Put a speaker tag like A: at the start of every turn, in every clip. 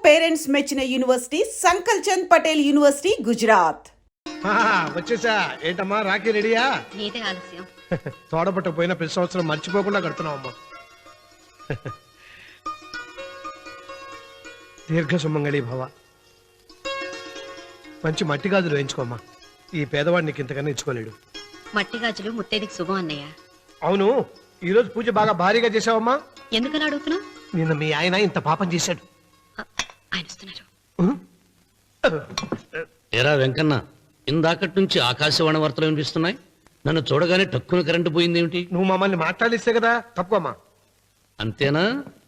A: Parents మెచ్చిన university సంకల్ Chand Patel university Gujarat.
B: వచ్చేసా. ఏంటమ్మా రాఖీ రెడీయా?
C: నీదే ఆలస్యం.
B: తోడపట్టకపోయినా ప్రతి సంవత్సరం మర్చిపోకుండా కడుతున్నావమ్మా. దీర్ఘ సుమంగళి భవ. మంచి మట్టి గాజులు వేయించుకోమ్మా. ఈ పేదవాడు నీకు ఇంతకన్నా ఇచ్చుకోలేడు.
C: మట్టి గాజులు ముత్తేదికి శుభం అన్నయ్య.
B: అవును, ఈ రోజు పూజ బాగా భారీగా చేసావమ్మా.
C: ఎందుకని అడుగుతున్నావు?
B: నిన్న మీ ఆయన ఇంత పాపం చేశాడు.
C: ఆయన వస్తున్నారు.
D: ఎరా వెంకన్న, ఇందాకటి నుంచి ఆకాశవాణి వార్తలు వినిపిస్తున్నాయి. నన్ను చూడగానే టక్కున కరెంటు పోయిందేమిటి?
B: నువ్వు మమ్మల్ని మాట్లాడిస్తే కదా. తప్పుకోమ్మా.
D: అంతేనా?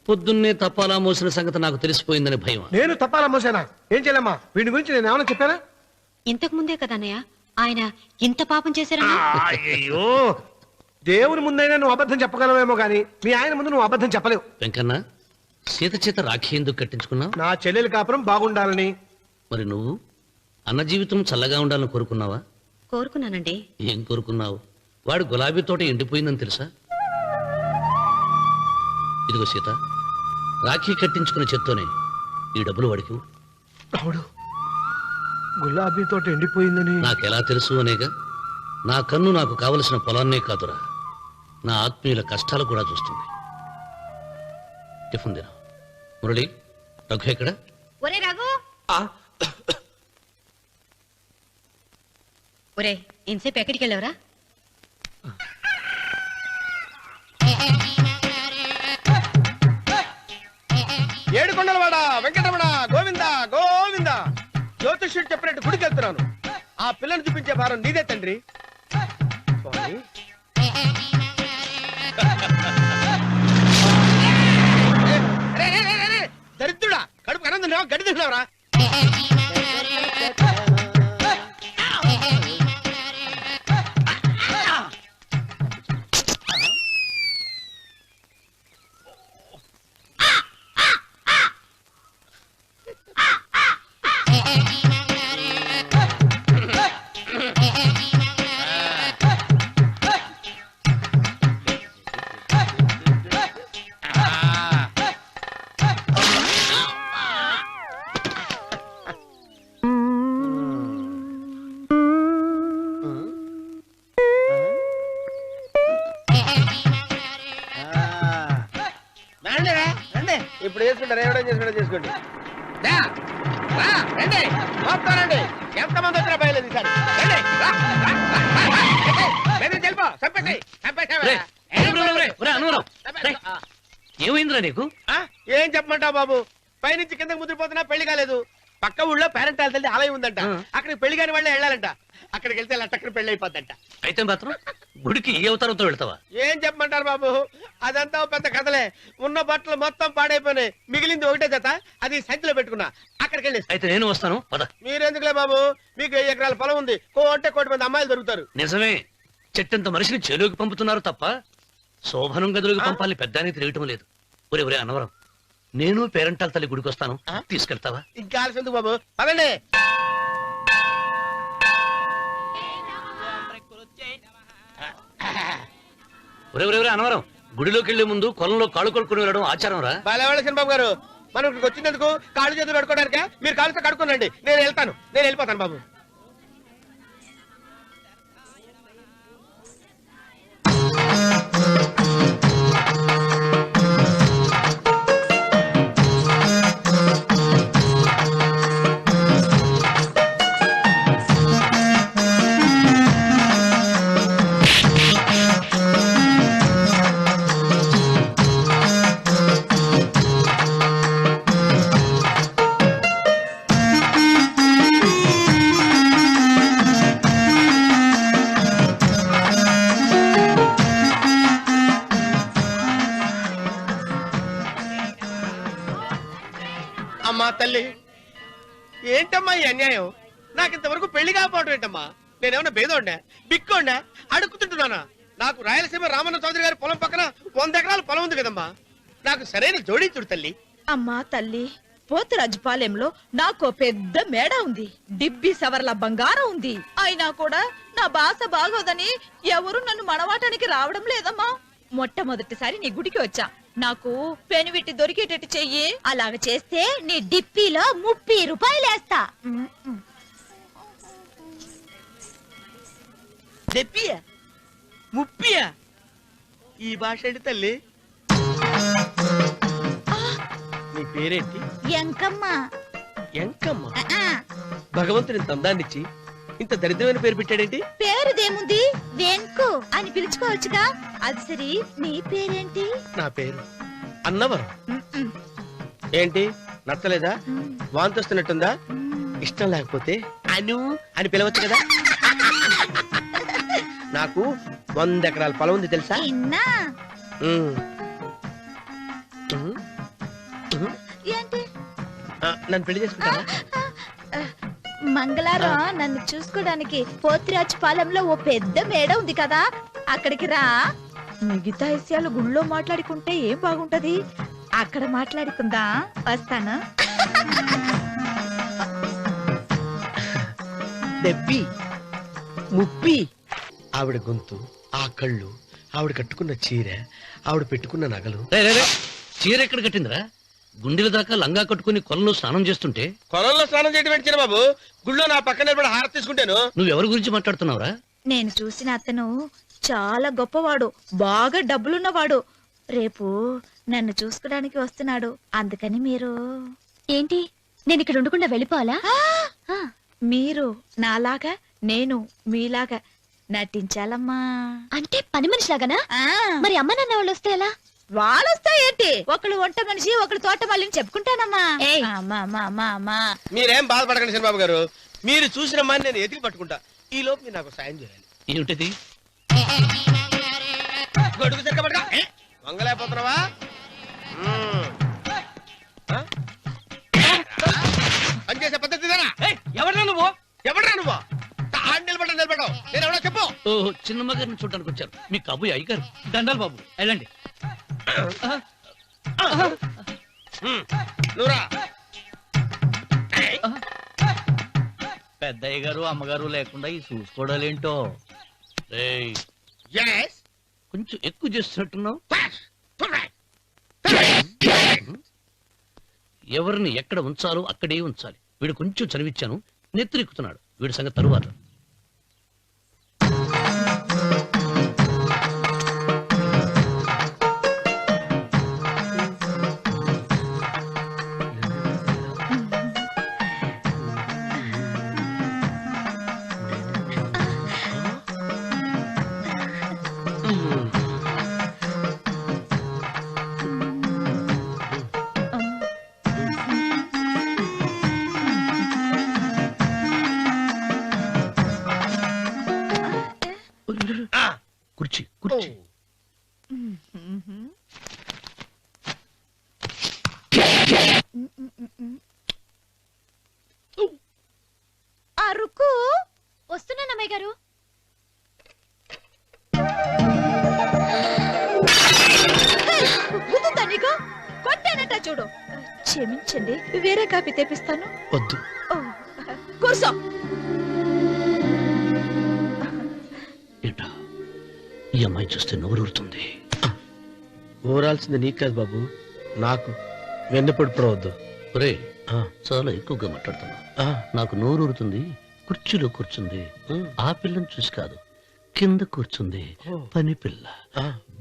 D: పొద్దున్నే తప్పాలా మోసిన సంగతి నాకు తెలిసిపోయిందని భయం.
B: నేను తప్పాలా మోసానా? ఏం చేయలేమ్మా. వీడి గురించి నేను ఏమైనా చెప్పానా?
C: ఇంతకు ముందే కదా అన్నయ్య ఆయన ఇంత పాపం చేశారని.
B: అయ్యో, దేవుని ముందైనా నువ్వు అబద్ధం చెప్పగలవేమో గానీ మీ ఆయన ముందు నువ్వు అబద్ధం చెప్పలేవు.
D: వెంకన్న, సీత చేత రాఖీ ఎందుకు కట్టించుకున్నావు?
B: నా చెల్లెలి కాపురం బాగుండాలని.
D: మరి నువ్వు అన్న జీవితం చల్లగా ఉండాలని కోరుకున్నావా?
C: కోరుకున్నానండి.
D: ఏం కోరుకున్నావు? వాడు గులాబీ తోట ఎండిపోయిందని తెలుసా? ఇదిగో సీత, రాఖీ కట్టించుకున్న చేత్తోనే ఈ డబ్బులు వాడికి.
B: అవుడు, గులాబీ తోట ఎండిపోయిందని
D: నాకెలా తెలుసు అనేగా. నా కన్ను నాకు కావలసిన పొలాన్నే కాదురా, నా ఆత్మీయుల కష్టాలు కూడా చూస్తుంది. టిఫిన్ తిన. మురళి, రఘు ఎక్కడ?
C: ఒరే రఘు, ఒరే ఇంతసేపు ఎక్కడికి వెళ్ళావరా?
B: ఏడుకొండలవాడ వెంకటరమణ గోవింద గోవింద. జ్యోతిష్యుడు చెప్పినట్టు గుడికి వెళ్తున్నాను. ఆ పిల్లను చూపించే భారం నీదే తండ్రి. స్వామి, దరిద్రుడా, కడుపు అన్నం తిన్నావా, గడ్డి తిన్నావరా? ఇప్పుడు చేసుకుంటారు, ఎవడో చేసుకుంటా చేసుకోండి. రండి, ఎంతమంది వచ్చినా బయలుదేరి
D: ఏమైందిరా నీకు?
B: ఏం చెప్పమంటావు బాబు? పైనుంచి కిందకి ముద్రపోతున్నా పెళ్లి కాలేదు. పక్క ఊళ్ళో పేరెంట్ తల్లి ఆలయం ఉందంట. అక్కడికి పెళ్లి కాని వాళ్ళే వెళ్ళాలంట. అక్కడికి వెళ్తే లట్టక్కడి పెళ్లి అయిపోద్దంట.
D: అయితే మాత్రం గుడికి ఏ అవతారంతో వెళ్తావా?
B: ఏం చెప్పమంటారు బాబు, అదంతా పెద్ద కథలే. ఉన్న బట్టలు మొత్తం పాడైపోయినాయి. మిగిలింది ఒకటే జత, అది సంచిలో పెట్టుకున్నా. అక్కడికి వెళ్ళి
D: అయితే నేను వస్తాను. పద.
B: మీరెందుకులే బాబు, మీకు 1 ఎకరాల పొలం ఉంది. అంటే 1 మంది అమ్మాయిలు దొరుకుతారు.
D: నిజమే, చెట్టంత మనిషిని చేలోకి పంపుతున్నారు తప్ప శోభనం గదులకు పంపాలని పెద్దానికి తెలియటం లేదు. ఒరే ఒరే అన్నవరం, నేను పేరెంటాల తల్లి గుడికి వస్తాను, తీసుకెళ్తావా?
B: ఇంకా ఆలస్యం ఎందుకు బాబు, పదండి.
D: ఒరే ఒరే ఒరే అన్నవరం, గుడిలోకి వెళ్లే ముందు కొలంలో కాళ్ళు కొడుకుని వెళ్ళడం ఆచారం రా.
B: బాలేవాళ్ళ చంద్రబాబు గారు, మనం ఇక్కడికి వచ్చినందుకు కాళ్ళు చేతులు కడుక్కోవడానికే. మీరు కాళ్ళతో కడుక్కోనండి, నేను వెళ్తాను. నేను వెళ్ళిపోతాను బాబు. అమ్మా తల్లి, ఏంటమ్మా ఈ అన్యాయం? నాకు ఇంతవరకు పెళ్లి కాకపోవడం ఏంటమ్మా? నేనేమన్నా బేదోండా, బిక్కోండా, అడుక్కుతుంటున్నానా? నాకు రాయలసీమ రామన్న చౌదరి గారి పొలం పక్కన 100 ఎకరాల పొలం ఉంది కదమ్మా. నాకు సరైన జోడించుడు తల్లి.
E: అమ్మా తల్లి, పోతురాజుపాలెంలో నాకు పెద్ద మేడ ఉంది. డిబ్బి సవర్ల బంగారం ఉంది. అయినా కూడా నా భాష బాగోదని ఎవరు నన్ను మనవాటానికి రావడం లేదమ్మా. మొట్టమొదటిసారి నీ గుడికి వచ్చా. నాకు పెనువిట్టి దొరికేటట్టు చెయ్యి. అలాగ చేస్తే నీ డిప్పీలో 30 రూపాయలు వేస్తా.
B: దెప్పియా ముప్పియా ఈ భాష ఏంటి తల్లి? నీ పేరేంటి?
E: ఎంకమ్మ.
B: ఎంకమ్మ. భగవంతుని ఇంత అందాన్నిచ్చి ఇంత దరిద్రమైన పేరు పెట్టాడేంటి?
E: పేరుదేముంది, వెంకు అని పిలుచుకోవచ్చుగా. అది సరి, నీ పేరేంటి?
B: నా పేరు అన్నవరం. ఏంటి నచ్చలేదా? వాంతి వస్తున్నట్టుందా? ఇష్టం లేకపోతే అను అని పిలవచ్చు కదా. నాకు 100 ఎకరాల పొలం ఉంది తెలుసా?
E: ఇన్నా.
B: ఉమ్.
E: ఏంటి?
B: నన్ను పెళ్లి చేసుకుంటావా?
E: మంగళారం నన్ను చూసుకోవడానికి పోతిరాజు పాలెంలో ఓ పెద్ద మేడ ఉంది కదా, అక్కడికి రా. మిగతా విషయాలు గుళ్ళో మాట్లాడుకుంటే ఏం బాగుంటది, అక్కడ మాట్లాడుకుందా. వస్తాను.
B: దెబ్బి ముప్పి ఆవిడ గొంతు, ఆ కళ్ళు, ఆవిడ కట్టుకున్న చీర, ఆవిడ పెట్టుకున్న నగలు.
D: చీర ఎక్కడ కట్టిందిరా? గుండెల దాకా లంగా కట్టుకుని కొలంలో స్నానం చేస్తుంటే.
B: కొలంలో స్నానం చేయడం పెట్టిన బాబు, గుళ్ళో నా పక్కన నిలబడి హారతి తీసుకుంటాను.
D: నువ్వెవరి గురించి మాట్లాడుతున్నావురా?
E: నేను చూసిన అతను చాలా గొప్పవాడు, బాగా డబ్బులున్నవాడు. రేపు నన్ను చూసుకోవడానికి వస్తున్నాడు. అందుకని మీరు.
C: ఏంటి, నేను ఇక్కడ ఉండకుండా వెళ్ళిపోవాలా?
E: మీరు నాలాగా, నేను మీలాగా నటించాలమ్మా.
C: అంటే పని మనిషిలాగానా?
E: ఆ,
C: మరి అమ్మ నాన్న వాళ్ళు వస్తే ఎలా?
E: వాళ్ళొస్తా ఏంటి, ఒకళ్ళు వంట మనిషి ఒకళ్ళు తోట మళ్ళీ చెప్పుకుంటానమ్మా.
C: ఏయ్.
E: అమ్మా అమ్మా అమ్మా అమ్మా.
B: మీరేం బాధపడకండి చంద్రబాబు గారు, మీరు చూసిన మని నేను ఎతికి పట్టుకుంటా. ఈ లోపు మీరు నాకు సాయం చేయాలి.
D: ఏమిటది?
B: గొడుగు సరిగ్గా పట్టుకో. వంగలేకపోతున్నావా? పనిచేసే పద్ధతి
D: ఎవరా నువ్వు?
B: ఎవడరా నువ్వు? నిలబడ్డావు. నేను ఎవడో చెప్పు.
D: ఓ చిన్నమ్మ గారిని చూడడానికి వచ్చారు. మీ కబుయ్య అయ్యగారు. దండాలు బాబు, వెళ్ళండి.
B: నువ్వురా.
F: పెద్దయ్య గారు అమ్మగారు లేకుండా ఈ చూసుకోవడాలేంటో.
D: ఏయ్,
B: Yes.
D: కొంచెం ఎక్కువ చేస్తున్నట్టున్నావు. ఎవరిని ఎక్కడ ఉంచాలో అక్కడే ఉంచాలి. వీడు కొంచెం చనివిచ్చాను, నెత్తిరెక్కుతున్నాడు. వీడి సంగతి తరువాత. కుర్చీ కుర్చీ.
E: అరుకు
C: వస్తున్నాను అమ్మాయి గారు.
E: నీకు కొట్టానట చూడు. క్షమించండి, వేరే కాపీ తెప్పిస్తాను.
D: వద్దు.
E: ఓ, కూర్చో.
D: ఏంటా, ఈ అమ్మాయి చూస్తే నోరూరుతుంది.
B: ఊరాల్సింది నీకు కాదు బాబు, నాకు. వెన్నపొడి పడవద్దు.
D: ఒరే, చాలా ఎక్కువగా మాట్లాడుతున్నా. నాకు నోరూరుతుంది. కుర్చీలో కూర్చుంది. ఆ పిల్లని చూసి కాదు, కింద కూర్చుంది పని పిల్ల.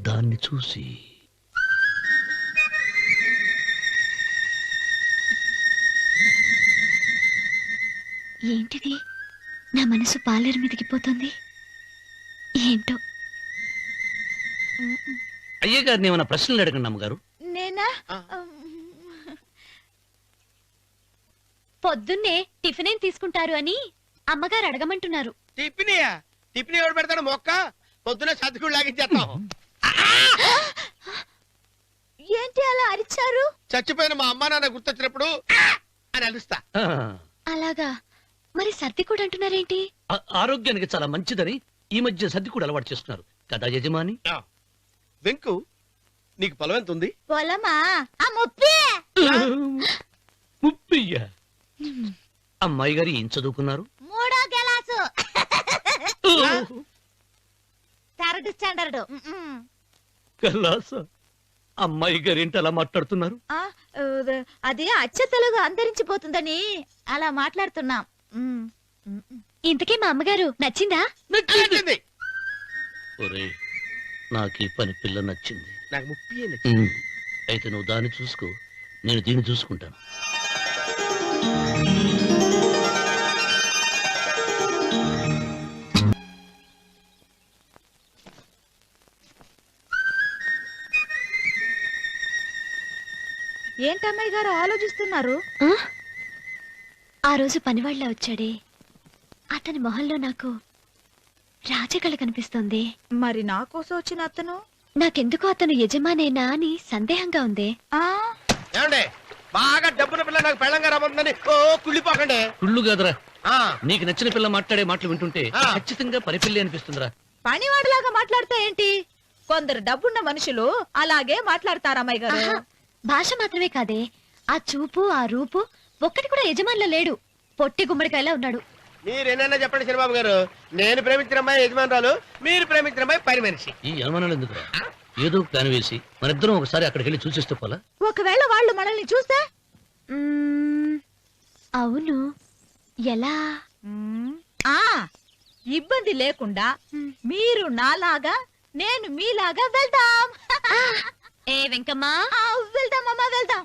D: దాన్ని చూసి.
C: ఏంటిది, నా మనసు పాలేరు మీదకి పోతుంది. ఏంటో.
D: అయ్య గారిని ఏమైనా ప్రశ్నలు అడగండి అమ్మగారు.
E: నేనా?
C: పొద్దున్నే టిఫిన్ ఏం తీసుకుంటారు అని అమ్మగారు అడగమంటున్నారు.
B: టిఫినియా? టిఫిన్ ఎవడు పెడతాడు మొక్క? పొద్దున సతుకుడు లాగించేస్తాం.
E: ఏంటి అలా అరిచారు?
B: చచ్చిపోయిన మా అమ్మా నాన్న గుర్తొచ్చినప్పుడు అని అలుస్తా.
C: అలాగా? మరి సర్ది కూడా అంటున్నారేంటి?
D: ఆరోగ్యానికి చాలా మంచిదని ఈ మధ్య సర్ది కూడా అలవాటు చేస్తున్నారు కదా యజమాని.
B: వెంకు, నీకు పొలం ఎంత ఉంది?
E: పొలమా? ఆ 30.
D: ముప్పయ్య. అమ్మాయి గారు ఏం చదువుకున్నారు?
E: 3వ క్లాసు, 3rd స్టాండర్డ్.
D: కలాస. అమ్మాయి గారేంటి అలా మాట్లాడుతున్నారు?
E: ఆ, అది అచ్చ తెలుగు అంతరించిపోతుందని అలా మాట్లాడుతున్నాం.
C: ఇంతకీ మా అమ్మగారు నచ్చిందా?
B: నచ్చింది.
D: ఒరేయ్, నాకు ఈ పని పిల్ల నచ్చింది.
B: నాకు 30 నచ్చింది.
D: అయితే నువ్వు దాన్ని చూసుకో, నేను దీన్ని చూసుకుంటాను.
E: ఏంటమ్మాయి గారు ఆలోచిస్తున్నారు?
C: ఆ? ఆ రోజు పనివాళ్ళ వచ్చాడే, అతని మొహంలో నాకు రాజకళ కనిపిస్తోంది.
E: మరి నా కోసం వచ్చిన అతను
C: నాకెందుకో అతను యజమానేనా అని సందేహంగా ఉంది.
E: ఆ
B: ఏమండి, బాగా డబ్బున పిల్ల నాకు పెళ్ళంగా రాబోతుందని ఓ కుళ్ళిపోకండి.
D: కుళ్ళు కాదురా,
B: ఆ,
D: నీకు నచ్చిన పిల్ల మాట్లాడే మాటలు వింటుంటే
B: ఆ.
D: ఖచ్చితంగా పరిపిల్లి అనిపిస్తుందిరా.
E: పనివాడిలాగా మాట్లాడితే ఏంటి? కొందరు డబ్బున్న మనుషులు అలాగే మాట్లాడతారు అమ్మాయి గారు.
C: ఆహా, భాష మాత్రమే కాదే, ఆ చూపు ఆ రూపు ఒక్కటి కూడా యజమానిలో లేడు. పొట్టి గుమ్మడికాయలా ఉన్నాడు.
B: మీరేనన్నా చెప్పండి చంద్రబాబు గారు, నేను ప్రేమించిన అమ్మాయి యజమానురాలు, మీరు ప్రేమించిన అమ్మాయి పని మనిషి.
D: ఈ అనుమానాలు ఎందుకురా? ఏదో ప్లాన్ వేసి మనిద్దరం ఒకసారి అక్కడికి వెళ్ళి చూసేస్తే పోలా?
E: ఒకవేళ వాళ్ళు మనల్ని చూస్తే?
C: అవును, ఎలా?
E: ఆ ఇబ్బంది లేకుండా మీరు నాలాగా నేను మీలాగా వెళ్దాం.
C: ఏ వెంకమ్మా,
E: వెళ్దాం అమ్మా, వెళ్దాం.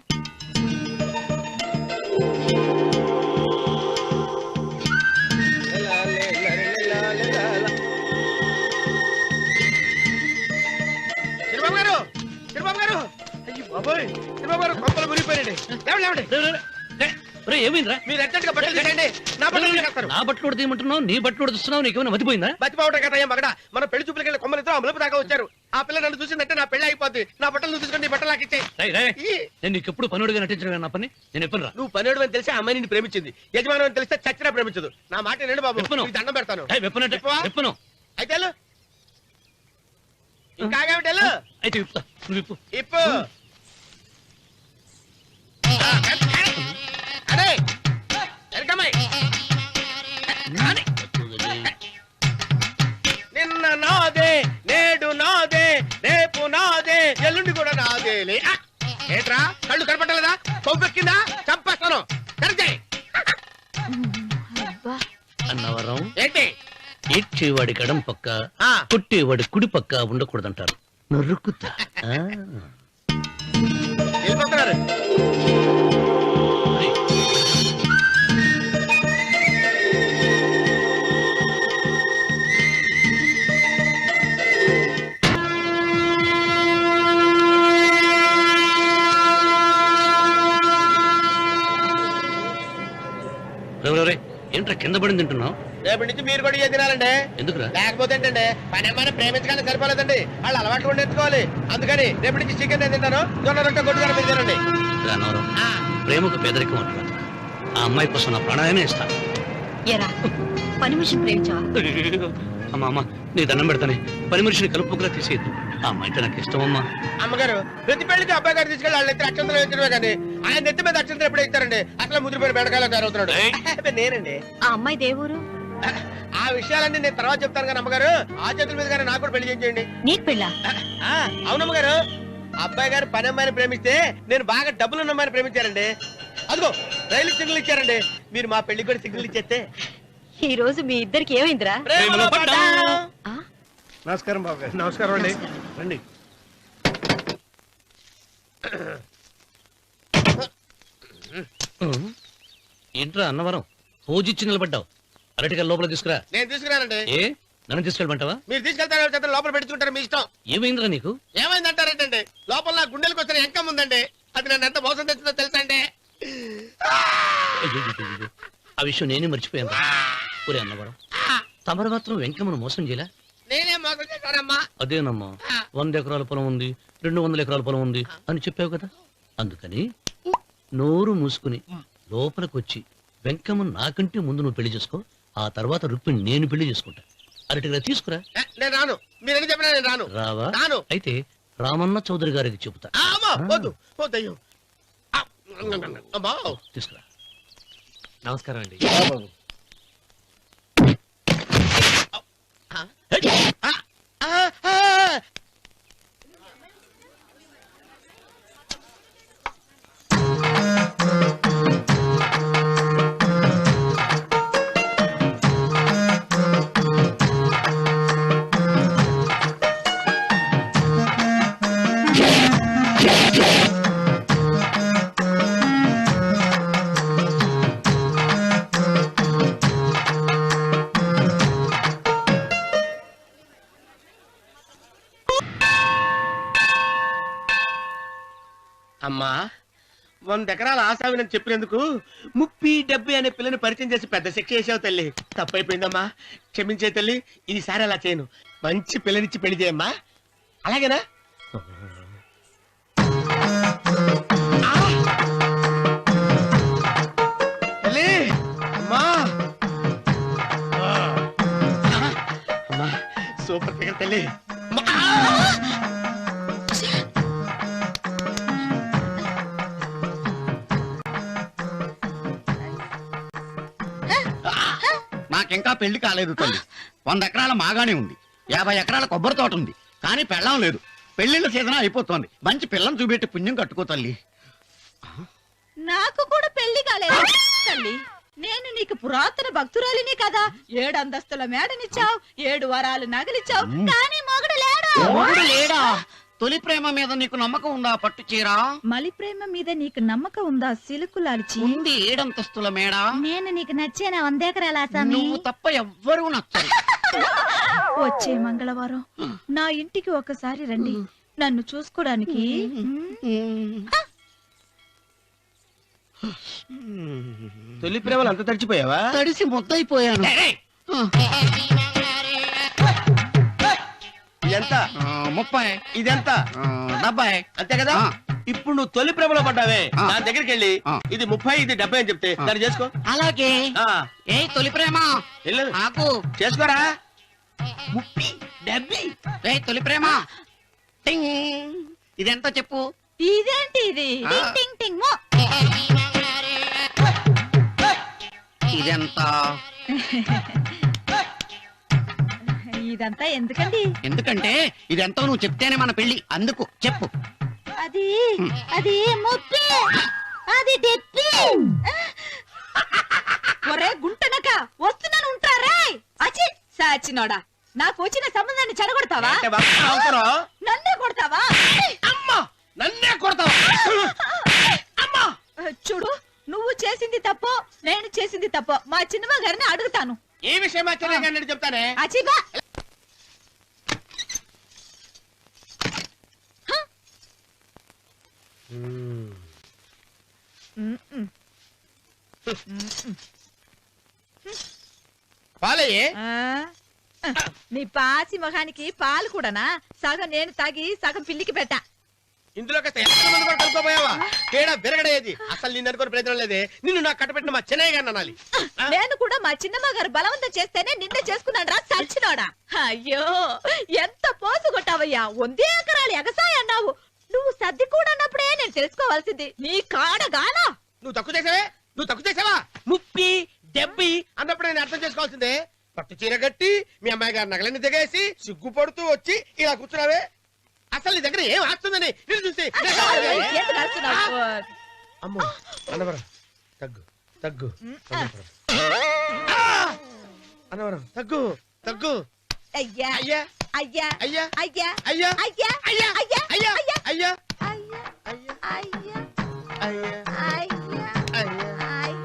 B: చంద్రబాబు గారు, చంద్రబాబు గారు, అయ్యో బాబోయ్, చంద్రబాబు గారు కొంపలు మురిగిపోయారండి. లేవండి.
D: ఏమైందిరా?
B: మీరు అర్జెంట్ గా బట్టలు తీసేయండి, నా బట్టలు తీసేస్తారు.
D: నా బట్టలు కూడా తీయమంటున్నావు, నీ బట్టలు కూడా తీస్తున్నావు, నీకేమైనా మతిపోయిందా?
B: బతిపావటం కదా ఏం మగడ, మన పెళ్లి చూపులకి వెళ్ళి కొమ్మలు ఇద్దరు అమలుపు దాకా వచ్చారు. ఆ పిల్ల నన్ను చూసిందంటే నా పెళ్లి అయిపోద్ది. నా బట్టలు నువ్వు తీసుకొని నీ బట్టలు నాకు ఇచ్చేయి.
D: నేను నీకు ఎప్పుడు పనుడిగా నటించడం నా పని. నేను ఎప్పుడు రా?
B: నువ్వు పనేడు అని తెలిసి ఆ అమ్మాయి నిన్ను ప్రేమించింది, యజమాని అని తెలిస్తే చచ్చినా ప్రేమించదు. నా మాట వినండి బాబు,
D: విప్పను.
B: నీకు దండం పెడతాను. విప్పవా?
D: విప్పను.
B: అయితే వెళ్ళు. ఇంకా ఆగేమిటి, వెళ్ళు.
D: అయితే విప్పుతా, నువ్వు విప్పు.
B: ఇప్పు. అరే ఎరకమ్మాయి, నిన్న నాదే, నేడు నాదే, రేపు నాదే, ఎల్లుండి కూడా నాదేలే. ఏట్రా కళ్ళు కనపట్టలేదా? కొవ్వెక్కిందా? చంపేస్తాను. కరెక్టే.
D: అన్నవరం,
B: ఏంటి?
D: ఏడ్చేవాడి గడం పక్క,
B: ఆ.
D: కొట్టేవాడి కుడి పక్క ఉండకూడదంటారు. నరుక్కుతా.
B: వెళ్ళిపోతున్నారు.
D: ఏంట్రా కింద పడింది తింటున్నావు?
B: రేపటి నుంచి మీరు కూడా ఇదే తినాలండి.
D: ఎందుకురా?
B: లేకపోతే ఏంటంటే పని ఏమైనా ప్రేమించగానే సరిపోలేదండి, వాళ్ళు అలవాట్లు కూడా నేర్చుకోవాలి. అందుకని రేపటి నుంచి చికెన్ నేను తింటాను, జొన్న రొట్టె కొట్టుగా మీరు తినండి.
D: అన్నవరం, ప్రేమకు పేదరికం అంటారు. ఆ అమ్మాయి కోసం నా ప్రాణాయమే ఇస్తాను.
E: ఎరా పని మనిషిని ప్రేమించావా?
D: అమ్మా అమ్మ, నీ దండం పెడతానే, పని మనిషిని కలుపుకులా తీసేయద్దు. ఆ అమ్మాయి అంటే నాకు ఇష్టం అమ్మా.
B: అమ్మగారు, ప్రతి పెళ్లికి అబ్బాయి గారు తీసుకెళ్ళి వాళ్ళ ఎత్తి అక్షంతలు వేయించడమే కానీ ఆయన నెత్తి మీద అక్షంతలు ఎప్పుడే ఇస్తారండి. అసలు ముదిరిపోయిన బెడకాయలు తయారవుతున్నాడు. నేనండి.
E: ఆ అమ్మాయి దేవురు.
B: ఆ విషయాలన్నీ నేను తర్వాత చెప్తాను కానీ అమ్మగారు, ఆ చేతుల మీద కానీ నాకు కూడా పెళ్లి చేయండి.
E: నీకు పెళ్ళా?
B: అవునమ్మగారు, అబ్బాయి గారు పని అమ్మాయిని ప్రేమిస్తే నేను బాగా డబ్బులున్న అమ్మాయిని ప్రేమించారండి. అదిగో రైలు సిగ్నల్ ఇచ్చారండి. మీరు మా పెళ్లికి కూడా సిగ్నల్ ఇచ్చేస్తే.
E: ఈ రోజు మీ ఇద్దరికి ఏమైందిరా?
B: ప్రేమలో పడ్డాం.
G: నమస్కారం బాబు గారు.
B: నమస్కారం అండి.
D: రండి. ఏంట్రా అన్నవరం, పూజిచ్చి నిలబడ్డావు? అరటిగా లోపల తీసుకురా.
B: నేను తీసుకురానండి.
D: ఏ నన్ను తీసుకెళ్ళమంటావా?
B: మీరు తీసుకెళ్తారో చేత లోపల పెట్టుకుంటారు, మీ ఇష్టం.
D: ఏమైందిరా నీకు?
B: ఏమైందంటారేంటండి? లోపల నా గుండెలకు వచ్చిన ఎంకం ఉందండి, అది నన్ను ఎంత మోసం తెచ్చిందో తెలుసా అండి.
D: అయ్యయ్యయ్యయ్యో, ఆ విషయం నేనే మర్చిపోయాను. ఒరే అన్నవరం, తమరు మాత్రం వెంకమ్మను మోసం చేయలే?
B: నేనే మోసం చేశానమ్మా.
D: అదేనమ్మా, 100 ఎకరాల పొలం ఉంది, 200 ఎకరాల పొలం ఉంది అని చెప్పావు కదా. అందుకని నోరు మూసుకుని లోపలికి వచ్చి వెంకమ్మను నాకంటే ముందు నువ్వు పెళ్లి చేసుకో. ఆ తర్వాత రుక్మిణి నేను పెళ్లి చేసుకుంటా. అరటిగా తీసుకురా.
B: నేను రాను, మీరని చెప్పినా నేను రాను.
D: రావా?
B: రాను.
D: అయితే రామన్న చౌదరి గారికి చెబుతా.
B: అమ్మా వద్దు, వద్దయ్యో. అమ్మా
D: తీసుకురా.
F: నమస్కారం అండి.
B: అమ్మా 100 ఎకరాల ఆశావినని చెప్పినందుకు 30-70 అనే పిల్లని పరిచయం చేసి పెద్ద శిక్ష చేసావు తల్లి. తప్పైపోయిందమ్మా, క్షమించే తల్లి. ఈసారి అలా చేయను. మంచి పిల్లనిచ్చి పెళ్లి చేయమ్మా. అలాగేనా? తల్లి, అమ్మా. అమ్మా, సూపర్ ఫిగర్ తల్లి.
H: నాకింకా పెళ్లి కాలేదు తల్లి. 100 ఎకరాల మాగానే ఉంది, 50 ఎకరాల కొబ్బరి తోట ఉంది, కానీ పెళ్ళం లేదు. పెళ్లిళ్ళ సీజన్ అయిపోతోంది. మంచి పిల్లని చూపెట్టి పుణ్యం కట్టుకో తల్లి.
E: నాకు కూడా పెళ్లి కాలేదు తల్లి. నేను నీకు పురాతన భక్తురాలిని కదా. 7 అంతస్తుల మేడనిచ్చావు, 7 వరాలు నగలిచ్చావు, కానీ మొగుడు లేడు.
H: మొగుడు లేడా? తొలి ప్రేమ మీద నీకు నమ్మకం ఉందా? పట్టు చీరా.
E: మలి ప్రేమ మీద నీకు నమ్మకం ఉందా? సిలుకులాల్చి
H: ఉంది 7 అంతస్తుల మేడ.
C: నేను నీకు నచ్చేనా 100 ఎకరాల ఆసామి?
H: నువ్వు తప్ప ఎవ్వరూ నచ్చరు.
E: వచ్చే మంగళవారం నా ఇంటికి ఒకసారి రండి, నన్ను చూసుకోడానికి.
B: తొలి ప్రేమలు అంత తడిచిపోయావా?
H: తడిసి ముద్దయిపోయాను.
B: ఇదెంత?
H: 30.
B: ఇదెంత?
H: 70.
B: అంతే కదా?
H: ఆ.
B: ఇప్పుడు నువ్వు తొలి ప్రేమలో పడ్డావే,
H: ఆ.
B: దాని దగ్గరికి వెళ్ళి
H: ఆ.
B: ఇది 30 ఇది 70 అని చెప్తే దాన్ని చేసుకో.
H: అలాగే.
B: ఆ,
H: ఏ తొలి ప్రేమ
B: వెళ్ళు.
H: ఆకు.
B: చేసుకోరా. 30, 70.
H: ఏ తొలి ప్రేమ టింగ్. ఇదెంత చెప్పు.
E: ఇదేంటి ఇది?
H: ఆ.
E: టింగ్ టింగ్ టింగ్ మో.
H: ఇదెంత?
E: ఇదంతా ఎందుకండి?
H: ఎందుకంటే ఇదెంతో నువ్వు చెప్తేనే మన పెళ్లి. అందుకు చెప్పు.
E: అది అది ముప్పి, అది డెప్పి. ఒరే గుంటనక, వస్తున్నాను ఉంటారా? అచి సాచినోడా, నాకు వచ్చిన సంబంధాన్ని చెడగొడతావా?
B: అంటే బాగా అవసరం.
E: నన్నే కొడతావా?
B: అమ్మా, నన్నే కొడతావా? అమ్మా,
E: చూడు, నువ్వు చేసింది తప్పో నేను చేసింది తప్పో మా చిన్నమ్మ గారిని అడుగుతాను.
B: ఈ విషయం ఆశ్చర్యంగా చెప్తానే.
E: అచిబా
B: పాలయ్యే.
E: నీ పాసి మొహానికి పాలు కూడానా? సగం నేను తాగి సగం పిల్లికి పెట్టా.
B: ఇందులో కాస్త ఎంత మంది కూడా కలుపుకోపోయావా? తేడా విరగడేది. అసలు నిన్ను అనుకుని ప్రయత్నం లేదే. నిన్ను నాకు కట్టబెట్టిన మా చెన్నయ్య గారిని అనాలి.
E: నేను కూడా మా చిన్నమ్మ గారు బలవంతం చేస్తేనే నిన్నే చేసుకున్నాడు రా సచ్చినోడా. అయ్యో, ఎంత పోసు కొట్టావయ్యా. 100 ఎకరాలు ఎగసాయి అన్నావు. నువ్వు సర్ది కూడా అన్నప్పుడే నేను తెలుసుకోవాల్సింది. నీ కాడగానా?
B: నువ్వు తక్కువ చేసావే, నువ్వు తక్కువ చేసావా? 30, 70 అన్నప్పుడు నేను అర్థం చేసుకోవాల్సిందే. పట్టు చీర కట్టి మీ అమ్మాయి గారు నగలన్నీ దిగేసి సిగ్గుపడుతూ వచ్చి ఇలా కూర్చున్నావే. అసలు నీ దగ్గర ఏం ఆస్తుందని నేను చూసి
E: ఎందుకు అరుస్తున్నావు?
B: అమ్మో, అన్నవరం తగ్గు తగ్గు. అన్నవరం తగ్గు తగ్గు.
E: అయ్యా
B: అయ్యా
E: అయ్యా
B: అయ్యా
E: అయ్యా
B: అయ్యా
E: అయ్యా
B: అయ్యా
E: అయ్యా
B: అయ్యా
E: అయ్యా
B: అయ్యా
E: అయ్యా
B: అయ్యా
E: అయ్యా
B: అయ్యా
E: అయ్యా
B: అయ్యా.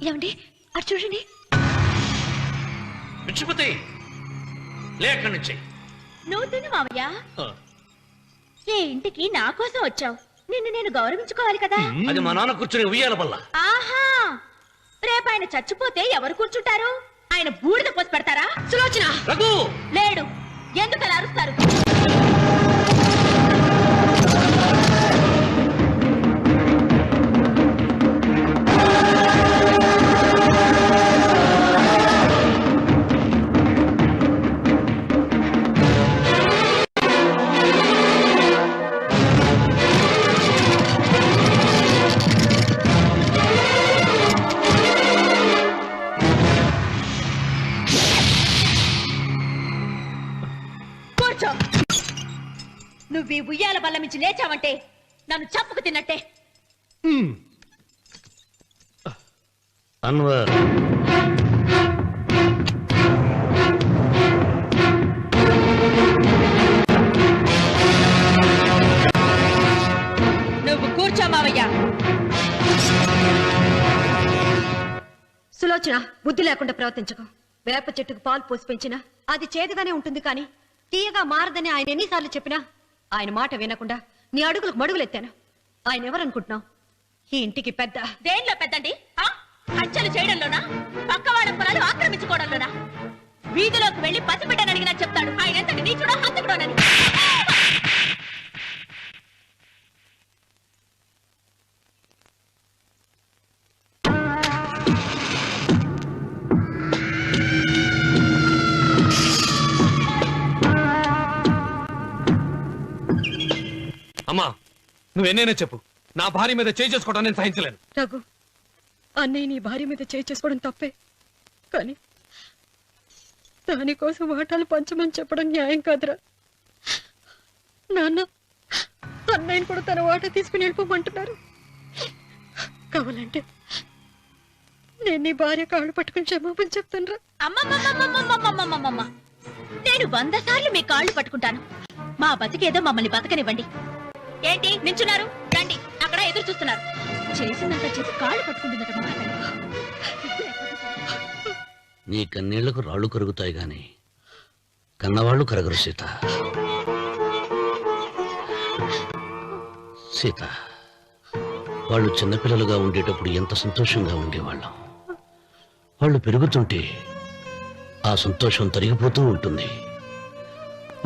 C: ఏమండి అటు చూడండి.
D: పిచ్చిపోతే లేక నుంచి
C: నువ్వు తిను మావయ్య. ఏ ఇంటికి నా కోసం వచ్చావు, నిన్ను నేను గౌరవించుకోవాలి కదా.
D: అది మా నాన్న కూర్చుని ఉయ్యాల వల్ల.
C: ఆహా, రేపు ఆయన చచ్చిపోతే ఎవరు కూర్చుంటారు? ఆయన బూడిద పోసి పెడతారా? సులోచన
D: రఘు
C: లేడు, ఎందుకు అలా అరుస్తారు? నువ్వు ఈ ఉయ్యాల బల్ల మించి లేచావంటే నన్ను చప్పుకు తిన్నట్టే.
D: అన్వర్
E: కూర్చో మావయ్య.
I: సులోచన, బుద్ధి లేకుండా ప్రవర్తించకు. వేప చెట్టుకు పాలు పోసి పెంచినా అది చేదుగానే ఉంటుంది, కానీ తీయగా మారదని ఆయన ఎన్నిసార్లు చెప్పినా ఆయన మాట వినకుండా నీ అడుగులకు మడుగులెత్తాను. ఆయన ఎవరనుకుంటున్నావు? ఈ ఇంటికి పెద్ద.
E: దేనిలో పెద్దండి? హత్యలు చేయడంలోనా? పక్క వాళ్ళ పొలాలు ఆక్రమించుకోవడంలోనా? వీధిలోకి వెళ్లి పసిబిడ్డని అడిగినా చెప్తాడు ఆయన ఎంతటి నీచుడో హంతకుడోనని.
F: అమ్మా, నువ్వెన్నైనా చెప్పు, నా భార్య మీద చేయి చేసుకోవడం నేను సహించలేను.
I: రఘు, అన్నయ్య నీ భార్య మీద చేయి చేసుకోవడం తప్పే, కానీ దానికోసం వాటాలు పంచమని చెప్పడం న్యాయం కాదురా. నాన్న అన్నయ్యని కూడా తన వాటా తీసుకుని వెళ్ళిపోమంటున్నారు. కావాలంటే నేను నీ భార్య కాళ్ళు పట్టుకుని క్షమాపణ చెప్తాను.
E: అమ్మమ్మమ్మమ్మమ్మమ్మమ్మమ్మమ్మ, నేను 100 సార్లు మీ కాళ్ళు పట్టుకుంటాను. మా బతికేదో మమ్మల్ని బతకనివ్వండి. ఏంటి నించున్నారు? రండి, అక్కడ ఎదురు చూస్తున్నారు. చేసిందంతా చేసి కాళ్ళు పట్టుకుంటుందట మా అతను.
D: నీ కన్నీళ్లకు రాళ్లు కరుగుతాయి గాని కన్నవాళ్లు కరగరు సీత. సీత, వాళ్ళు చిన్నపిల్లలుగా ఉండేటప్పుడు ఎంత సంతోషంగా ఉండేవాళ్ళం. వాళ్ళు పెరుగుతుంటే ఆ సంతోషం తరిగిపోతూ ఉంటుంది.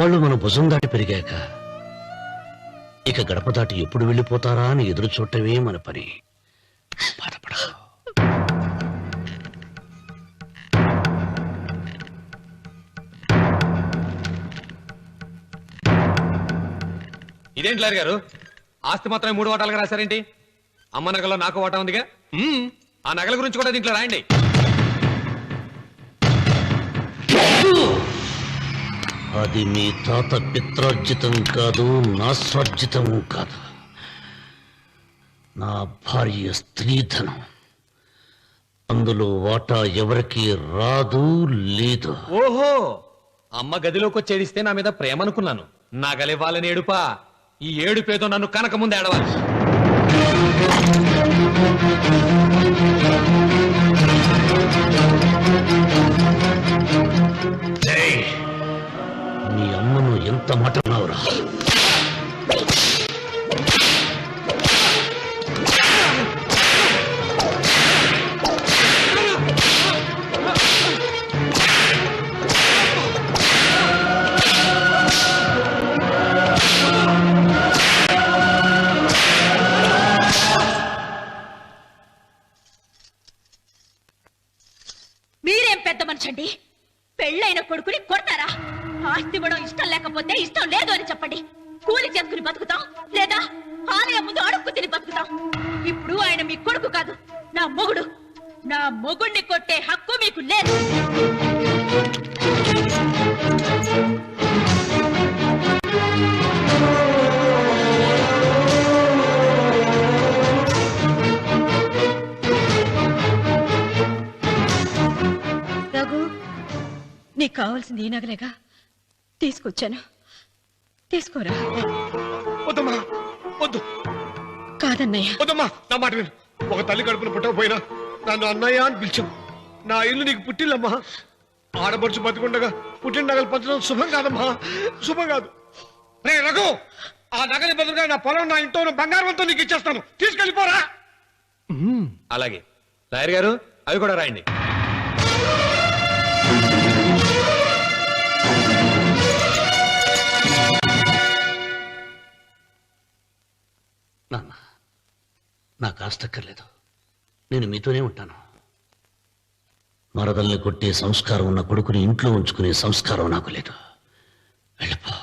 D: వాళ్ళు మన భుజం దాటి పెరిగాక ఇక గడప దాటి ఎప్పుడు వెళ్ళిపోతారా అని ఎదురు చూడటమే మన పని. బాధపడకు.
F: ఇదేంటి లారి గారు, ఆస్తి మాత్రమే 3 వాటాలుగా రాశారేంటి? అమ్మ నగలో నాకు వాటా ఉందిగా. ఆ నగల గురించి కూడా దీంట్లో రాయండి.
D: అది మీ తాత పిత్రార్జితం కాదు, నా స్వార్జితం కాదు. నా భార్య స్త్రీధనం. అందులో వాటా ఎవరికి రాదు, లేదు.
F: ఓహో, అమ్మ గదిలోకి వచ్చేడిస్తే నా మీద ప్రేమ అనుకున్నాను. నగలివ్వాలని ఏడుపా. ఈ ఏడుపేదో నన్ను కనక ముందు ఏడవాలి.
D: నీ అమ్మను ఎంత మాట అన్నావురా?
E: మీరేం పెద్ద మనిషండి? పెళ్ళైన కొడుకుని కొడతారా? ఆస్తి ఇవ్వడం ఇష్టం లేకపోతే ఇష్టం లేదు అని చెప్పండి. కూలి చేసుకుని బతుకుతాం, లేదా ఆలయం ముందు అడుక్కు తిని బతుకుతాం. ఇప్పుడు ఆయన మీ కొడుకు కాదు, నా మొగుడు. నా మొగుడిని కొట్టే హక్కు మీకు లేదు.
I: రఘు, నీకు కావాల్సింది ఈ నగలేగా, తీసుకొచ్చాను, తీసుకోరా.
B: వద్దమ్మా, వద్దు.
I: కాదన్నయ్య.
B: వద్దమ్మా, నా మాట విను. ఒక తల్లి కడుపున పుట్టకపోయినా నన్ను అన్నయ్య అని పిలిచావు. నా ఇల్లు నీకు పుట్టిల్లమ్మా. ఆడపడుచు బతికుండగా పుట్టిన నగలు పంచడం శుభం కాదమ్మా, శుభం కాదు. రే రఘు, ఆ నగలి బదులుగా నా పొలం, నా ఇంట్లో ఉన్న బంగారంతో నీకు ఇచ్చేస్తాను. తీసుకెళ్ళిపోరా.
F: అలాగే లాయర్ గారు, అవి కూడా రాయండి.
D: నాన్న, నాకు ఆస్తక్కర్లేదు. నేను మీతోనే ఉంటాను. మరదల్ని కొట్టే సంస్కారం ఉన్న కొడుకుని ఇంట్లో ఉంచుకునే సంస్కారం నాకు లేదు. వెళ్ళిపో.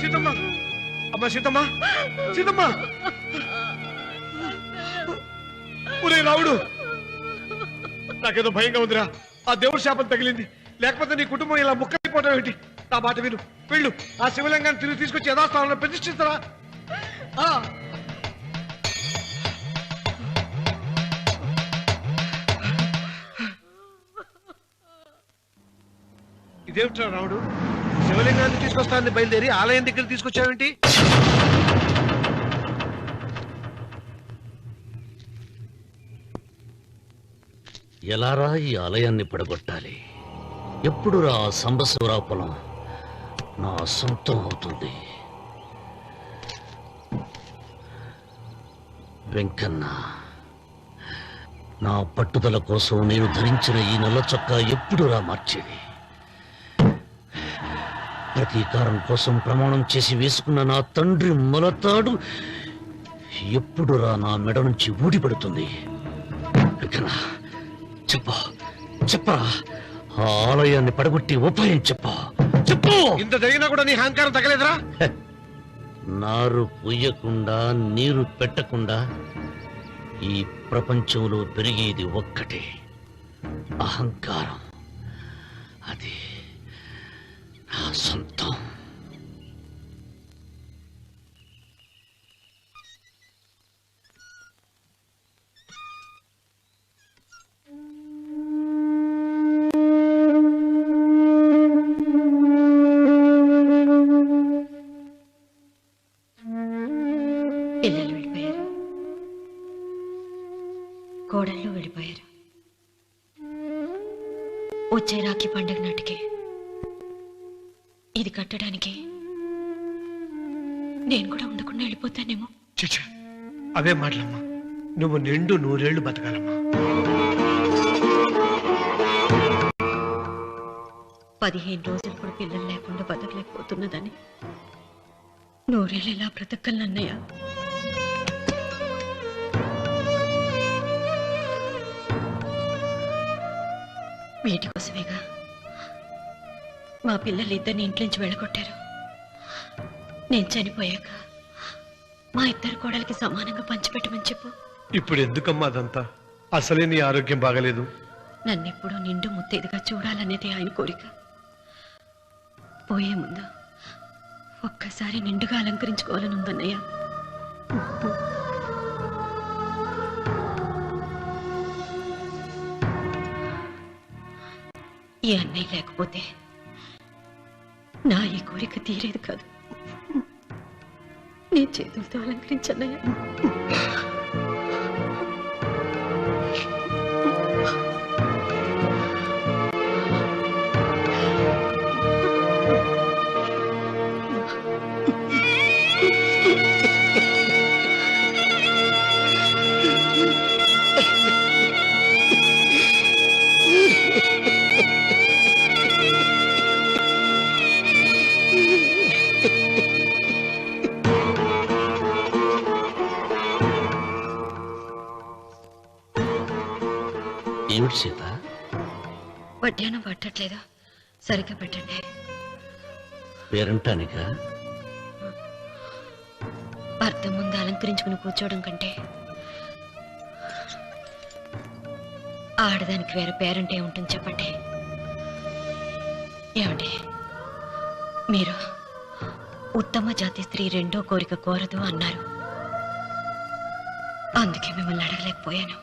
B: సీతమ్మ, అమ్మ సీతమ్మ, సీతమ్మ. ఒరే రావుడు, నాకేదో భయంగా ఉందిరా. ఆ దేవుడి శాపం తగిలింది.
G: లేకపోతే నీ కుటుంబం ఇలా ముక్కైపోవటం ఏంటి? నా మాట విను, వెళ్ళు. ఆ శివలింగాన్ని తిరిగి తీసుకొచ్చి యథాస్థానంలో ప్రతిష్ఠిస్తారా? ఇదేమిట్రా రాముడు, శివలింగాన్ని తీసుకొస్తానని బయలుదేరి ఆలయం దగ్గర తీసుకొచ్చావేంటి?
D: ఎలారా ఈ ఆలయాన్ని పడగొట్టాలి? ఎప్పుడురా ఆ సంబశివరావు పొలం నా సొంతం అవుతుంది? వెంకన్న, నా పట్టుదల కోసం నేను ధరించిన ఈ నల్ల చొక్కా ఎప్పుడురా మార్చేది? ప్రతీకారం కోసం ప్రమాణం చేసి వేసుకున్న నా తండ్రి మొలతాడు ఎప్పుడురా నా మెడ నుంచి ఊడిపడుతుంది? వెంకన్న, చెప్పరా, ఆ ఆలయాన్ని పడగొట్టి ఉపాయం చెప్పు.
G: ఇంత జరిగినా కూడా నీ అహంకారం తగ్గలేదురా?
D: నారు పొయ్యకుండా నీరు పెట్టకుండా ఈ ప్రపంచంలో పెరిగేది ఒక్కటే, అహంకారం. అది నా సొంతం.
I: పిల్లలు వెళ్ళిపోయారు, కోడళ్ళు వెళ్ళిపోయారు. వచ్చే రాఖీ పండగ నాటికి ఇది కట్టడానికి నేను కూడా ఉండకుండా వెళ్ళిపోతానేమో.
G: చిచ్చా, అవే మాటలమ్మా. నువ్వు నిండు 100 ఏళ్ళు బతకాలమ్మా.
I: 15 రోజులు కూడా పిల్లలు లేకుండా బతకలేకపోతున్నదని 100 ఏళ్ళు ఎలా బ్రతకగలనన్నయ్య? వీటి కోసమేగా మా పిల్లలిద్దరిని ఇంట్లోంచి వెళ్ళగొట్టారు. నేను చనిపోయాక మా ఇద్దరు కోడలికి సమానంగా పంచిపెట్టమని చెప్పు.
G: ఇప్పుడు ఎందుకమ్మా అదంతా? అసలే నీ ఆరోగ్యం బాగలేదు.
I: నన్నెప్పుడు నిండు ముత్తైదుగా చూడాలనేది ఆయన కోరిక. పోయే ముందు ఒక్కసారి నిండుగా అలంకరించుకోవాలని ఉందన్నయ్య. ఈ అన్నయ్య లేకపోతే నా ఈ కోరిక తీరేది కాదు. నీ చేతులతో అలంకరించన్నయ్య.
D: ఏమిటి సీత?
I: వడ్డానం పట్టట్లేదా? సరిగ్గా పెట్టండి.
D: పేరంటానిక?
I: భర్త ముందు అలంకరించుకుని కూర్చోవడం కంటే ఆడదానికి వేరే పేరంటే ఉంటుంది చెప్పండి. ఏమండి, మీరు ఉత్తమ జాతి స్త్రీ రెండో కోరిక కోరదు అన్నారు. అందుకే మిమ్మల్ని అడగలేకపోయాను.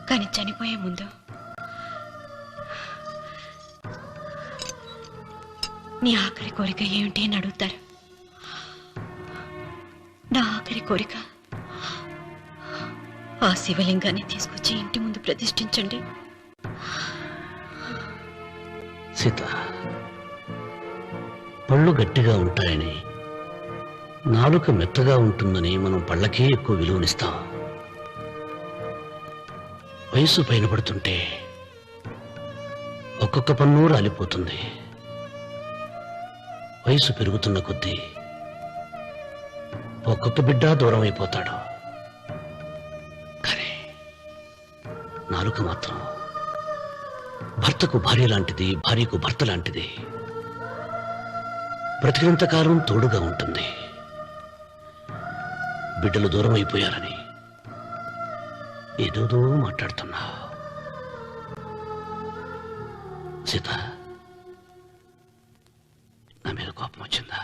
I: కానీ చనిపోయే ముందు నీ ఆఖరి కోరిక ఏమిటి అని అడుగుతారు. నా ఆఖరి కోరిక ఆ శివలింగాన్ని తీసుకొచ్చి ఇంటి ముందు ప్రతిష్ఠించండి.
D: సీత, పళ్ళు గట్టిగా ఉంటాయని, నాలుక మెత్తగా ఉంటుందని మనం పళ్ళకే ఎక్కువ విలువనిస్తాం. వయసు పైన పడుతుంటే ఒక్కొక్క పన్ను రాలిపోతుంది. వయసు పెరుగుతున్న కొద్దీ ఒక్కొక్క బిడ్డ దూరం అయిపోతాడు. కానీ నాలుక మాత్రం భర్తకు భార్య లాంటిది, భార్యకు భర్త లాంటిది. బ్రతికినంతకాలం తోడుగా ఉంటుంది. బిడ్డలు దూరం అయిపోయారని ఏదోదో మాట్లాడుతున్నా. సీత, నా మీద కోపం వచ్చిందా?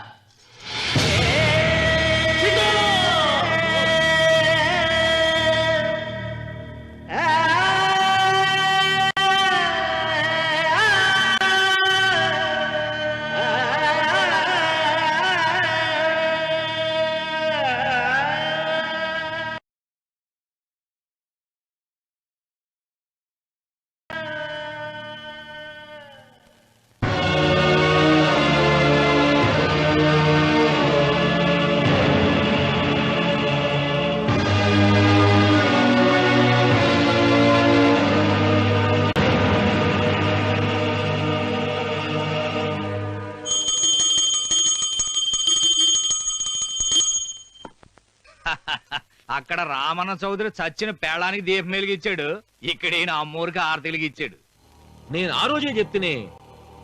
J: అక్కడ రామన్న చౌదరి చచ్చిన పేళానికి దీపం వెలిగించాడు, ఇక్కడ ఈయన అమ్మూరికి ఆరతి వెలిగించాడు.
F: నేను ఆ రోజే చెప్తేనే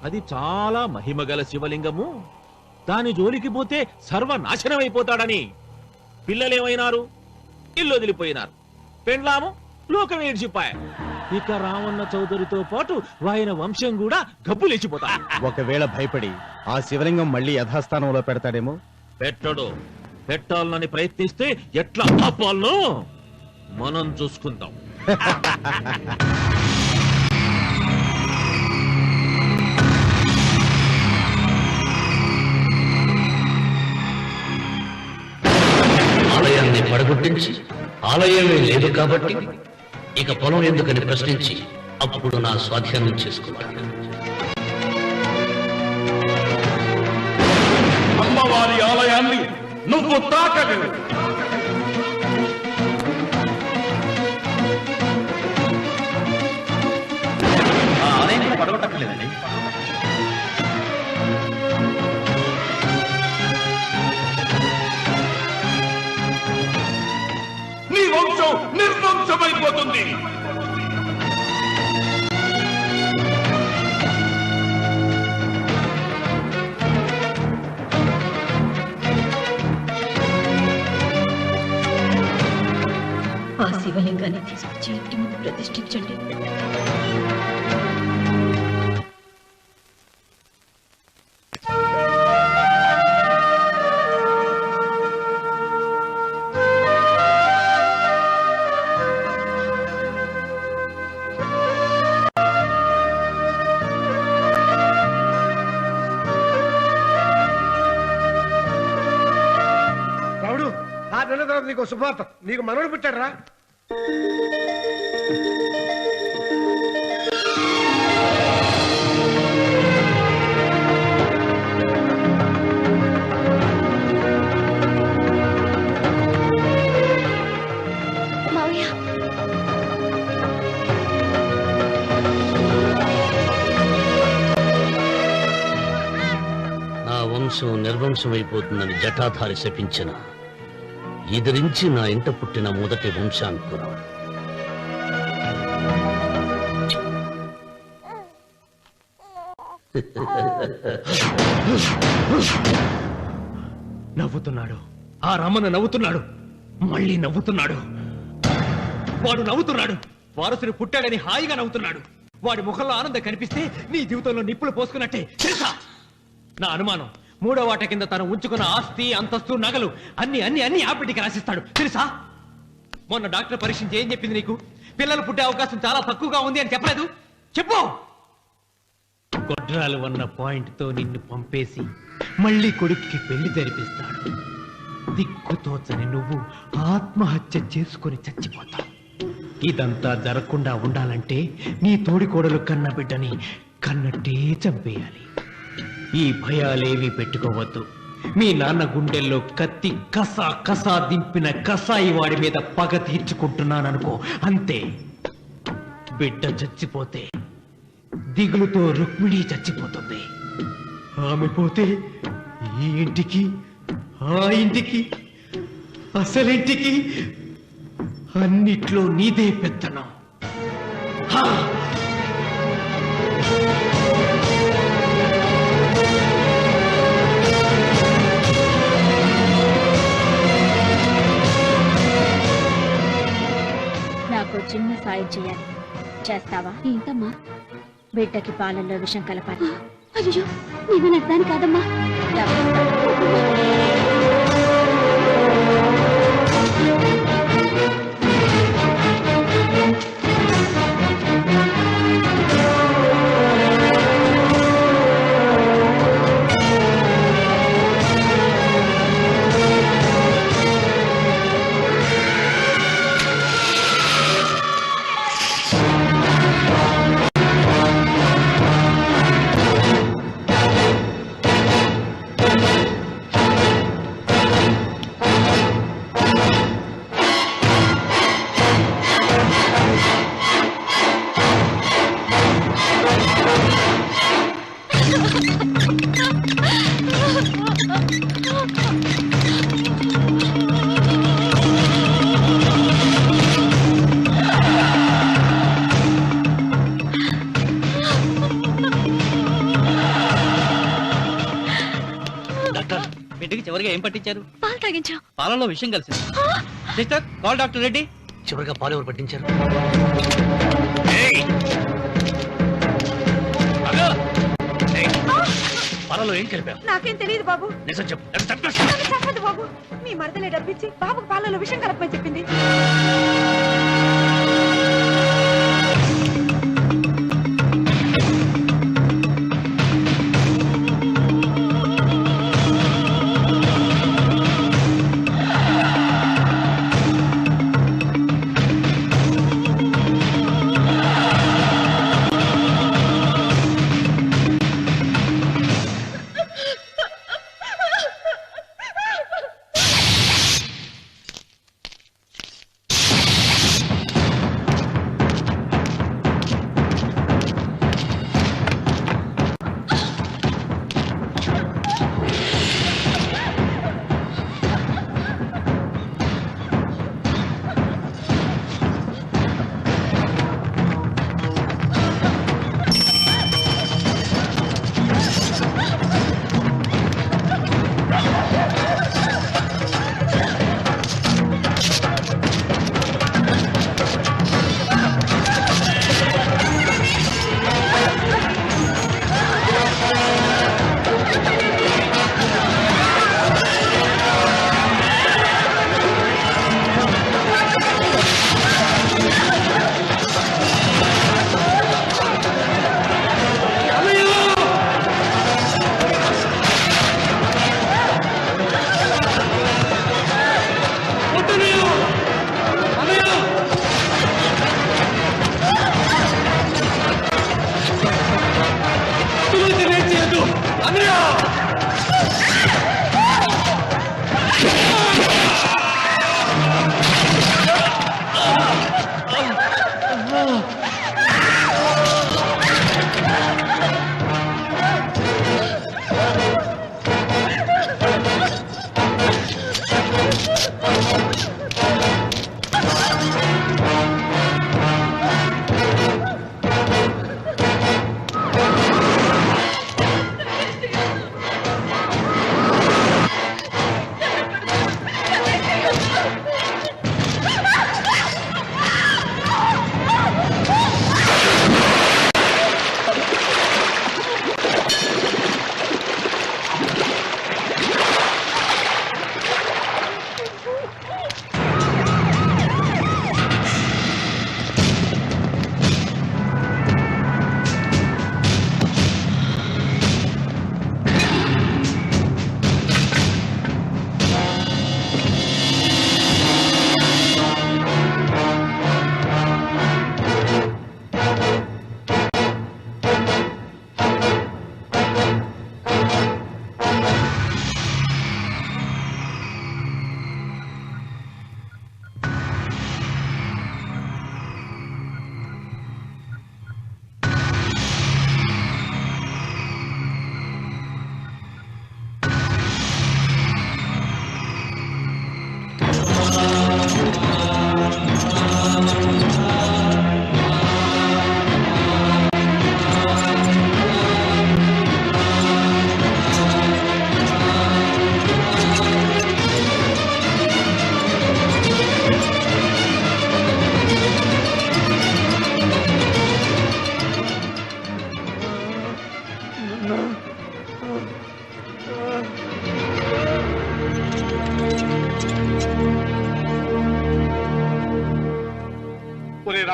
F: అది చాలా మహిమగల శివలింగము, దాని జోలికి పోతే సర్వనాశనం అయిపోతాడని. పిల్లలేమైనారు? ఇల్లు వదిలిపోయినారు. పెండ్లాము లోకం ఏడ్చిపాయ. ఇక రామన్న చౌదరితో పాటు ఆయన వంశం కూడా గబ్బు లేచిపోతా.
K: ఒకవేళ భయపడి ఆ శివలింగం మళ్ళీ యథాస్థానంలో పెడతాడేమో.
F: పెట్టడు. పెట్టాలని ప్రయత్నిస్తే ఎట్లా ఆపాలనో మనం చూసుకుందాం.
D: ఆలయాన్ని పడగొట్టించి ఆలయమే లేదు కాబట్టి ఇక పొలం ఎందుకని ప్రశ్నించి అప్పుడు నా స్వాధీనం చేసుకుంటాను.
J: అమ్మవారి ఆలయాన్ని నువ్వు తాకలేవు.
H: ఆలయాన్ని పడగొట్టలేదండి.
J: నీ వంశం నిర్వంశమైపోతుంది.
I: ఆ శివలింగాన్ని తీసుకొచ్చి ఇంటి ముందు ప్రతిష్ఠించండి.
G: రావుడు, 6 నెలల తర్వాత నీకు శుభార్త. నీకు మనవడు పుట్టాడురా.
C: మావయ్య,
D: నా వంశం నిర్వంశం అయిపోతుందని జటాధారి శపించిన ఎదిరించి నా ఇంట పుట్టిన మొదటి వంశాంకురాడు.
F: నవ్వుతున్నాడు. ఆ రామన్న నవ్వుతున్నాడు. మళ్ళీ నవ్వుతున్నాడు. వాడు నవ్వుతున్నాడు. వారసుడు పుట్టాడని హాయిగా నవ్వుతున్నాడు. వాడి ముఖంలో ఆనందం కనిపిస్తే నీ జీవితంలో నిప్పులు పోసుకున్నట్టే తెలుసా? నా అనుమానం, 3వ వాట కింద తను ఉంచుకున్న ఆస్తి, అంతస్తు, నగలు అన్ని అన్ని అన్ని ఆ బిడ్డకి రాసిస్తాడు తెలుసా? మొన్న డాక్టర్ పరీక్షించి ఏం చెప్పింది నీకు? పిల్లలు పుట్టే అవకాశం చాలా తక్కువగా ఉంది అని చెప్పలేదు? చెప్పు. గొడ్రాలు అన్న పాయింట్ తో నిన్ను పంపేసి మళ్ళీ కొడుక్కి పెళ్లి జరిపిస్తాడు. దిక్కుతోచని నువ్వు ఆత్మహత్య చేసుకుని చచ్చిపోతావు. ఇదంతా జరగకుండా ఉండాలంటే నీ తోడికోడలు కన్న బిడ్డని కన్నట్టే చంపేయాలి. ఈ భయాలేవి పెట్టుకోవద్దు. మీ నాన్న గుండెల్లో కత్తి కసా కసా దింపిన కసాయి వాడి మీద పగ తీర్చుకుంటున్నాననుకో, అంతే. బిడ్డ చచ్చిపోతే దిగులుతో రుక్మిణి చచ్చిపోతుంది. ఆమె పోతే ఈ ఇంటికి, ఆ ఇంటికి, అసలింటికి అన్నిట్లో నీదే పెత్తనం.
C: నాకు చిన్న సాయం చేయాలి, చేస్తావా? ఏంటమ్మా? బిడ్డకి పాలల్లో విషం కలపాలి. అయ్యో నేను అర్థాన్ని కాదమ్మా.
D: డాక్టర్, బిడ్డకి చివరిగా ఏం పట్టించారు?
C: పాలు తాగించా.
D: పాలలో విషయం కలిసింది. Sister, call doctor Reddy. చివరిగా పాలు ఎవరు పట్టించారు? పాలలో ఏం కలిపావు?
E: నాకేం తెలియదు బాబు.
D: నిజం చెప్పు.
E: నన్ను చంపదు బాబు. మీ మరదలే డబ్బిచ్చి బాబుకు పాలలో విషం కలపమని చెప్పింది.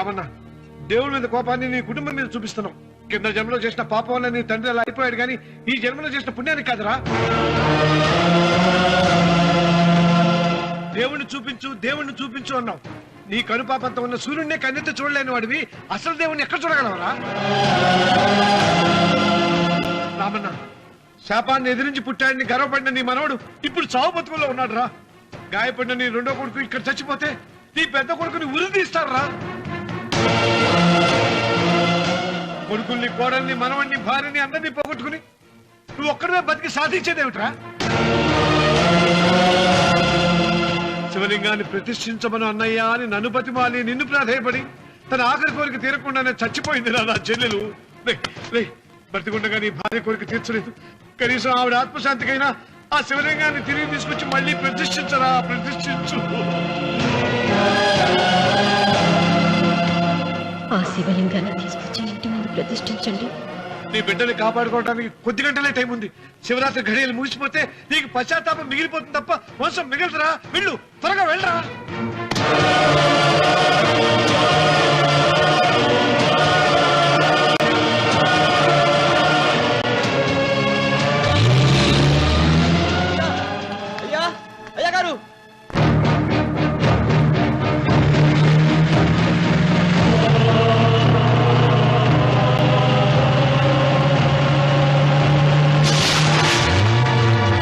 G: రామన్న, దేవుడి మీద కోపాన్ని నీ కుటుంబం మీద చూపిస్తున్నావు. కింద జన్మలో చేసిన పాపం వల్ల నీ తండ్రి అలా అయిపోయాడు, కానీ ఈ జన్మలో చేసిన పుణ్యానికి కాదురా. దేవుణ్ణి చూపించు అన్నావు. నీ కనుపాపంతో ఉన్న సూర్యుడినే కన్నెత్తి చూడలేని వాడివి అసలు దేవుణ్ణి ఎక్కడ చూడగలవరా? రామన్న, శాపాన్ని ఎదిరించి పుట్టాడని గర్వపడిన నీ మనవడు ఇప్పుడు చావు బతుకుల్లో ఉన్నాడు రా. గాయపడిన నీ రెండో కొడుకు ఇక్కడ చచ్చిపోతే నీ పెద్ద కొడుకుని ఉరి తీస్తారా? కొడుకుల్ని, కోడల్ని, మనవణ్ణి, భార్యని అందరినీ పోగొట్టుకుని నువ్వు ఒక్కడమే బతికి సాధించేదేమిట్రా? శివలింగాన్ని ప్రతిష్ఠించమను అన్నయ్యా అని నన్ను బతిమాలి నిన్ను ప్రాధేయపడి తన ఆఖరి కోరిక తీరకుండానే చచ్చిపోయింది నా చెల్లెలు. బ్రతికుండగా నీ భార్య కోరిక తీర్చలేదు. కనీసం ఆవిడ ఆత్మశాంతికైనా ఆ శివలింగాన్ని తిరిగి తీసుకొచ్చి మళ్ళీ ప్రతిష్ఠించరా, ప్రతిష్ఠించు.
I: ఆ శివలింగాన్ని తీసుకొచ్చి ఇంటి ముందు ప్రతిష్ఠించండి.
G: నీ బిడ్డని కాపాడుకోవడానికి కొద్ది గంటలే టైం ఉంది. శివరాత్రి ఘడియలు ముగిసిపోతే నీకు పశ్చాత్తాపం మిగిలిపోతుంది తప్ప వంశం మిగలదురా. వెళ్ళు, త్వరగా వెళ్ళరా.